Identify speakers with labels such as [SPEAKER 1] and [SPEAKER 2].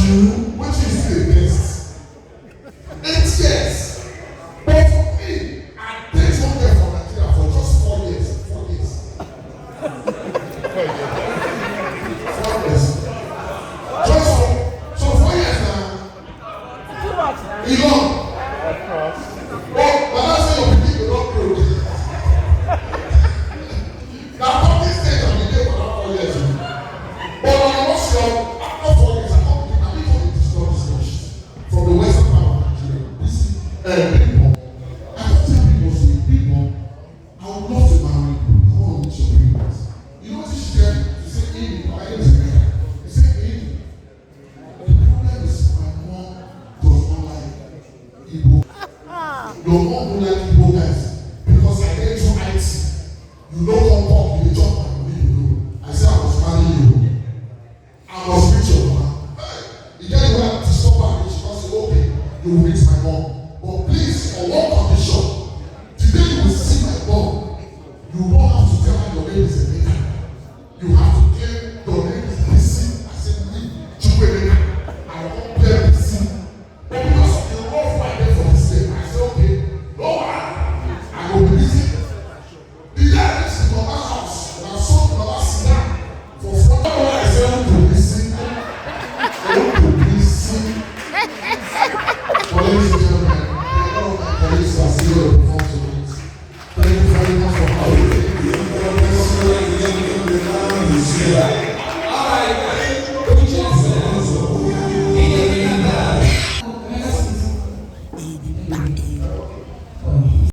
[SPEAKER 1] you, what you see against. 8 years. But for me, I did not get from Nigeria for just 4 years. 4 years. 4 years. Just so 4 years now. You know. But I say your people will not grow. Now, from this stage, I've been there for that 4 years. But I was young, after 4 years, I come to the people from the western part of Nigeria. People, I don't tell people, say, people, I would love to marry you. I want to meet your parents. You know what she said? She said, Amy, my name is America. She said, Amy, the problem is my mom does not like Igbo. Your mom don't like Igbo guys because I get too IT. You don't come talk, you jump and you know. I said I was marrying you. I was with your mama. Hey, you get where to stop her and she can say, okay, you will meet my mom. But please, on one condition, today you will see my mom. You won't have to tell her your name is Emeka. You have to claim your name is PC. I said, me, Chukwemeka. I won't play PC. But because of the rough I get for this day, I said, okay, no one, I will be busy. The guy lives in another house, and I saw another snap for 4 hours. I said, I want to listen. I want to listen. But ladies and gentlemen, all of my colleagues are still perform tonight. Thank you very much for having me.